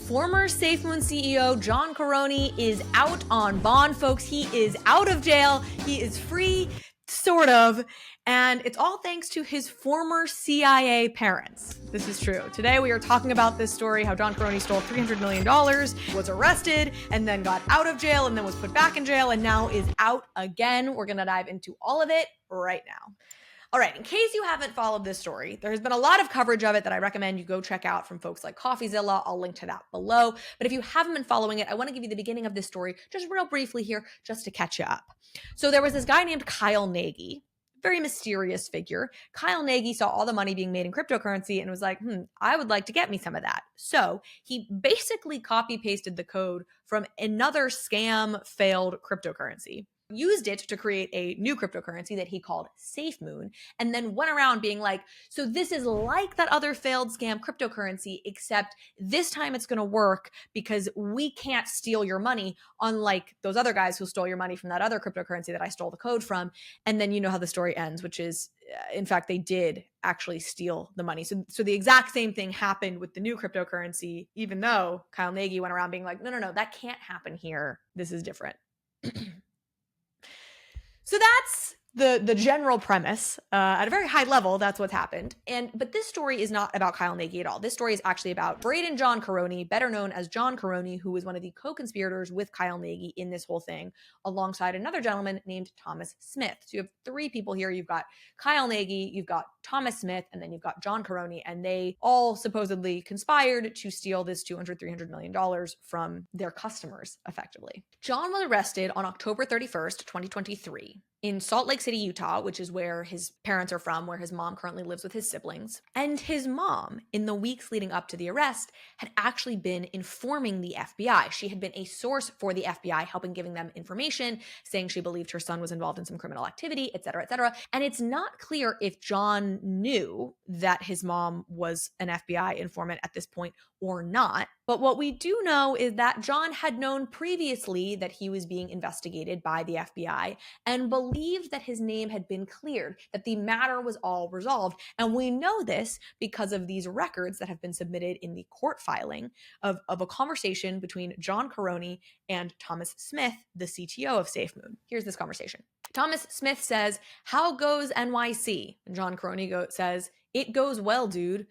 Former SafeMoon CEO John Karony is out on bond, folks. He is out of jail. He is free, sort of. And it's all thanks to his former CIA parents. This is true. Today we are talking about this story, how John Karony stole $300 million, was arrested, and then got out of jail, and then was put back in jail, and now is out again. We're going to dive into all of it right now. All right, in case you haven't followed this story, there has been a lot of coverage of it that I recommend you go check out from folks like CoffeeZilla. I'll link to that below. But if you haven't been following it, I want to give you the beginning of this story just real briefly here, just to catch you up. So there was this guy named Kyle Nagy, very mysterious figure. Kyle Nagy saw all the money being made in cryptocurrency and was like, I would like to get me some of that. So he basically copy-pasted the code from another scam failed cryptocurrency, used it to create a new cryptocurrency that he called SafeMoon, and then went around being like, so this is like that other failed scam cryptocurrency, except this time it's going to work because we can't steal your money, unlike those other guys who stole your money from that other cryptocurrency that I stole the code from. And then you know how the story ends, which is, in fact, they did actually steal the money. So the exact same thing happened with the new cryptocurrency, even though Kyle Nagy went around being like, no, that can't happen here. This is different. So that's the general premise. At a very high level, that's what's happened. But this story is not about Kyle Nagy at all. This story is actually about Braden John Karony, better known as John Karony, who was one of the co-conspirators with Kyle Nagy in this whole thing, alongside another gentleman named Thomas Smith. So you have three people here. You've got Kyle Nagy, you've got Thomas Smith, and then you've got John Karony, and they all supposedly conspired to steal this $300 million from their customers, effectively. John was arrested on October 31st, 2023. in Salt Lake City, Utah, which is where his parents are from, where his mom currently lives with his siblings. And his mom, in the weeks leading up to the arrest, had actually been informing the FBI. She had been a source for the FBI, helping giving them information, saying she believed her son was involved in some criminal activity, et cetera, et cetera. And it's not clear if John knew that his mom was an FBI informant at this point or not. But what we do know is that John had known previously that he was being investigated by the FBI and believed that his name had been cleared, that the matter was all resolved. And we know this because of these records that have been submitted in the court filing of a conversation between John Karony and Thomas Smith, the CTO of SafeMoon. Here's this conversation. Thomas Smith says, "How goes NYC?" And John Karony says, "It goes well, dude.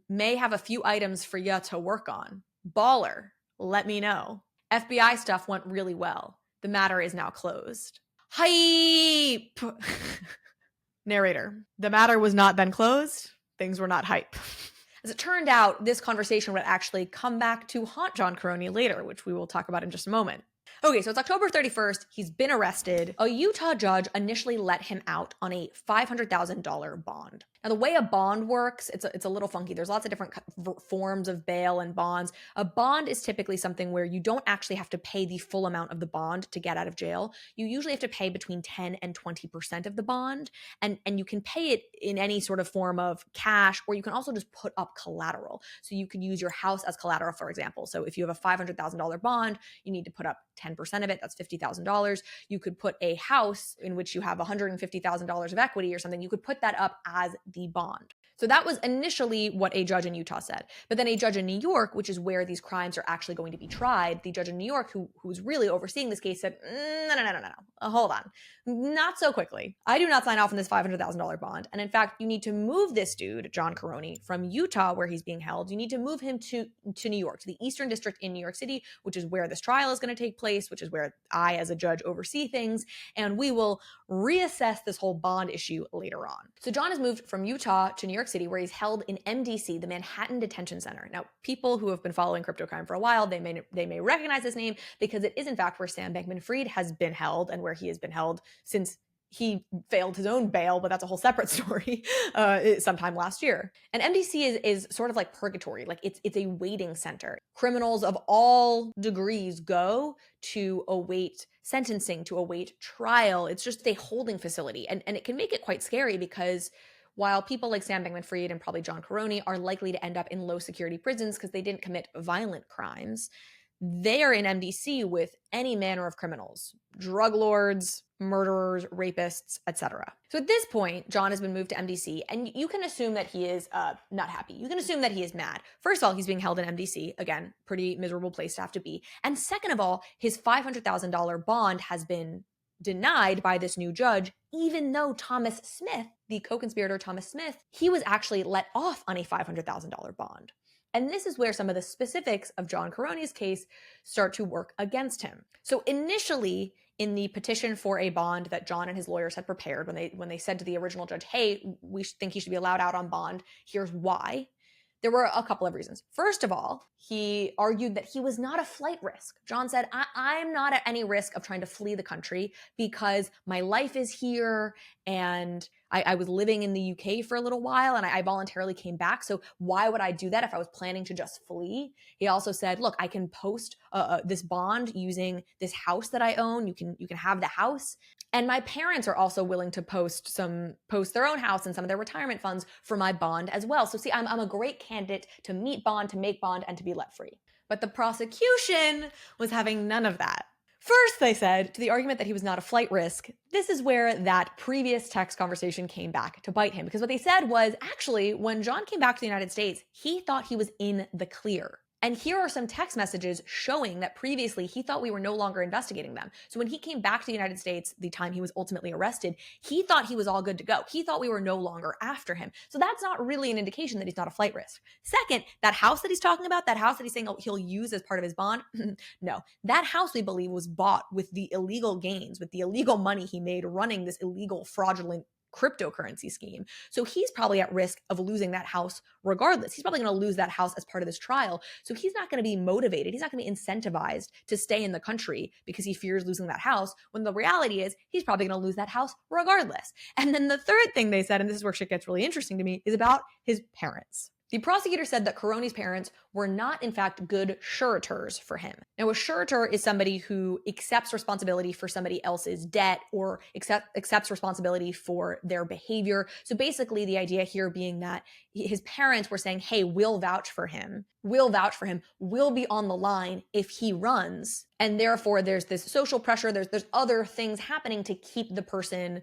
May have a few items for ya to work on. Baller, let me know. FBI stuff went really well. The matter is now closed." Hype! Narrator, the matter was not then closed. Things were not hype. As it turned out, this conversation would actually come back to haunt John Karony later, which we will talk about in just a moment. Okay, so it's October 31st. He's been arrested. A Utah judge initially let him out on a $500,000 bond. Now, the way a bond works, it's a little funky. There's lots of different forms of bail and bonds. A bond is typically something where you don't actually have to pay the full amount of the bond to get out of jail. You usually have to pay between 10 and 20% of the bond, and you can pay it in any sort of form of cash, or you can also just put up collateral. So you could use your house as collateral, for example. So if you have a $500,000 bond, you need to put up 10% of it. That's $50,000. You could put a house in which you have $150,000 of equity or something. You could put that up as the bond. So that was initially what a judge in Utah said. But then a judge in New York, which is where these crimes are actually going to be tried, the judge in New York who was really overseeing this case said, no. Hold on. Not so quickly. I do not sign off on this $500,000 bond. And in fact, you need to move this dude, John Karony, from Utah, where he's being held. You need to move him to New York, to the Eastern District in New York City, which is where this trial is going to take place, which is where I, as a judge, oversee things. And we will reassess this whole bond issue later on. So John is moved from Utah to New York City, where he's held in MDC, the Manhattan Detention Center. Now, people who have been following crypto crime for a while, they may recognize this name because it is in fact where Sam Bankman-Fried has been held and where he has been held since he failed his own bail, but that's a whole separate story, sometime last year. And MDC is sort of like purgatory. Like it's a waiting center. Criminals of all degrees go to await sentencing, to await trial. It's just a holding facility. And it can make it quite scary because while people like Sam Bankman-Fried and probably John Karony are likely to end up in low security prisons because they didn't commit violent crimes, they are in MDC with any manner of criminals, drug lords, murderers, rapists, etc. So at this point, John has been moved to MDC, and you can assume that he is not happy. You can assume that he is mad. First of all, he's being held in MDC. Again, pretty miserable place to have to be. And second of all, his $500,000 bond has been denied by this new judge, even though Thomas Smith, the co-conspirator Thomas Smith, he was actually let off on a $500,000 bond. And this is where some of the specifics of John Karony's case start to work against him. So initially, in the petition for a bond that John and his lawyers had prepared, when they said to the original judge, hey, we think he should be allowed out on bond, here's why, there were a couple of reasons. First of all, he argued that he was not a flight risk. John said, I'm not at any risk of trying to flee the country because my life is here and I was living in the UK for a little while and I voluntarily came back. So why would I do that if I was planning to just flee? He also said, look, I can post this bond using this house that I own. You can have the house. And my parents are also willing to post their own house and some of their retirement funds for my bond as well. So see, I'm a great candidate to meet bond, to make bond, and to be let free. But the prosecution was having none of that. First, they said, to the argument that he was not a flight risk, this is where that previous text conversation came back to bite him. Because what they said was, actually, when John came back to the United States, he thought he was in the clear. And here are some text messages showing that previously he thought we were no longer investigating them. So when he came back to the United States, the time he was ultimately arrested, he thought he was all good to go. He thought we were no longer after him. So that's not really an indication that he's not a flight risk. Second, that house that he's talking about, that house that he's saying he'll use as part of his bond, no. That house, we believe, was bought with the illegal gains, with the illegal money he made running this illegal, fraudulent cryptocurrency scheme. So he's probably at risk of losing that house regardless. He's probably going to lose that house as part of this trial. So he's not going to be motivated. He's not going to be incentivized to stay in the country because he fears losing that house, when the reality is he's probably going to lose that house regardless. And then the third thing they said, and this is where shit gets really interesting to me, is about his parents. The prosecutor said that Karony's parents were not, in fact, good suretors for him. Now, a suretor is somebody who accepts responsibility for somebody else's debt or accepts responsibility for their behavior. So basically, the idea here being that his parents were saying, hey, we'll vouch for him. We'll be on the line if he runs. And therefore, there's this social pressure. There's other things happening to keep the person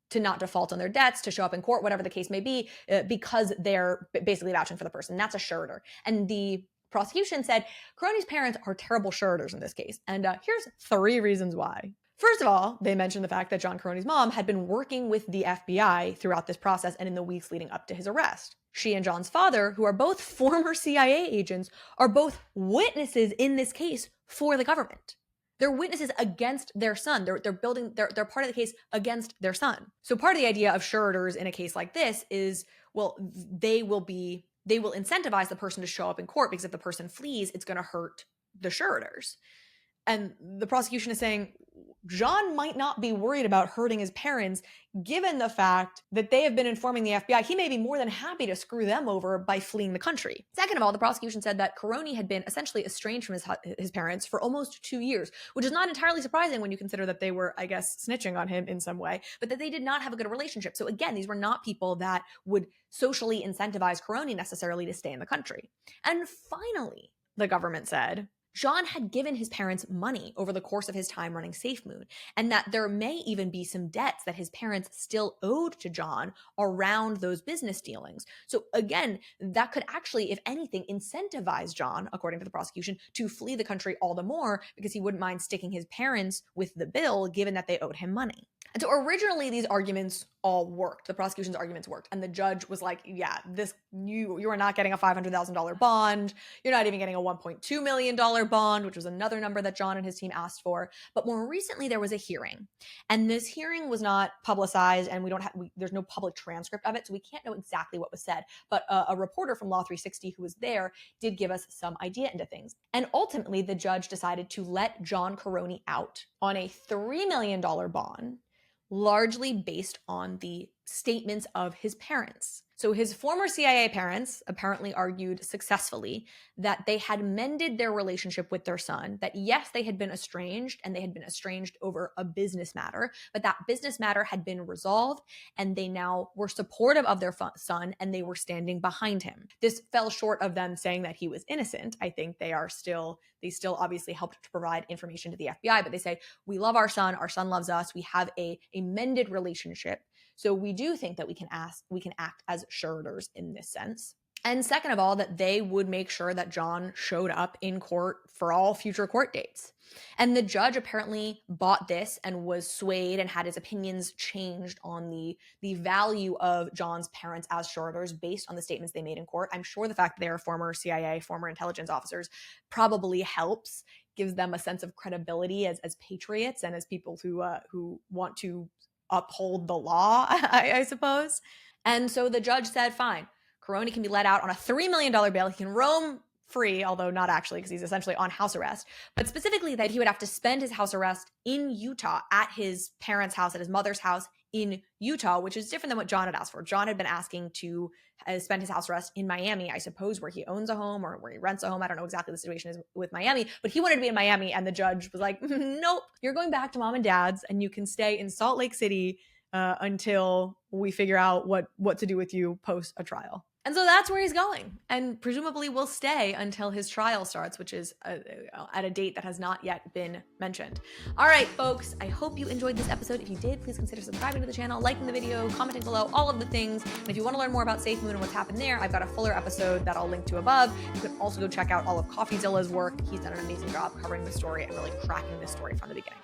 to not default on their debts, to show up in court, whatever the case may be, because they're basically vouching for the person. That's a suretor. And the prosecution said Karony's parents are terrible suretors in this case. And here's 3 reasons why. First of all, they mentioned the fact that John Karony's mom had been working with the FBI throughout this process and in the weeks leading up to his arrest. She and John's father, who are both former CIA agents, are both witnesses in this case for the government. They're witnesses against their son. They're part of the case against their son. So part of the idea of suretors in a case like this is, well, they will incentivize the person to show up in court, because if the person flees, it's going to hurt the suretors. And the prosecution is saying John might not be worried about hurting his parents, given the fact that they have been informing the FBI. He may be more than happy to screw them over by fleeing the country. Second of all, the prosecution said that Karony had been essentially estranged from his parents for almost 2 years, which is not entirely surprising when you consider that they were, I guess, snitching on him in some way, but that they did not have a good relationship. So again, these were not people that would socially incentivize Karony necessarily to stay in the country. And finally, the government said John had given his parents money over the course of his time running SafeMoon, and that there may even be some debts that his parents still owed to John around those business dealings. So again, that could actually, if anything, incentivize John, according to the prosecution, to flee the country all the more, because he wouldn't mind sticking his parents with the bill, given that they owed him money. And so originally these arguments all worked. The prosecution's arguments worked. And the judge was like, yeah, you are not getting a $500,000 bond. You're not even getting a $1.2 million bond, which was another number that John and his team asked for. But more recently, there was a hearing. And this hearing was not publicized, and there's no public transcript of it, so we can't know exactly what was said. But a reporter from Law 360 who was there did give us some idea into things. And ultimately, the judge decided to let John Karony out on a $3 million bond, largely based on the statements of his parents. So his former CIA parents apparently argued successfully that they had mended their relationship with their son, that yes, they had been estranged and they had been estranged over a business matter, but that business matter had been resolved and they now were supportive of their son and they were standing behind him. This fell short of them saying that he was innocent. I think they still obviously helped to provide information to the FBI, but they say, we love our son loves us, we have a mended relationship. So we do think that we can act as suretors in this sense. And second of all, that they would make sure that John showed up in court for all future court dates. And the judge apparently bought this and was swayed and had his opinions changed on the value of John's parents as suretors based on the statements they made in court. I'm sure the fact that they are former CIA, former intelligence officers probably helps, gives them a sense of credibility as patriots and as people who want to uphold the law, I suppose. And so the judge said, fine, Corone can be let out on a $3 million bail. He can roam free, although not actually because he's essentially on house arrest, but specifically that he would have to spend his house arrest in Utah at his parents' house, at his mother's house in Utah, which is different than what John had asked for. John had been asking to spend his house arrest in Miami, I suppose, where he owns a home or where he rents a home. I don't know exactly the situation is with Miami, but he wanted to be in Miami and the judge was like, nope, you're going back to mom and dad's and you can stay in Salt Lake City until we figure out what to do with you post a trial. And so that's where he's going and presumably will stay until his trial starts, which is at a date that has not yet been mentioned. All right, folks, I hope you enjoyed this episode. If you did, please consider subscribing to the channel, liking the video, commenting below, all of the things. And if you want to learn more about SafeMoon and what's happened there, I've got a fuller episode that I'll link to above. You can also go check out all of CoffeeZilla's work. He's done an amazing job covering the story and really cracking this story from the beginning.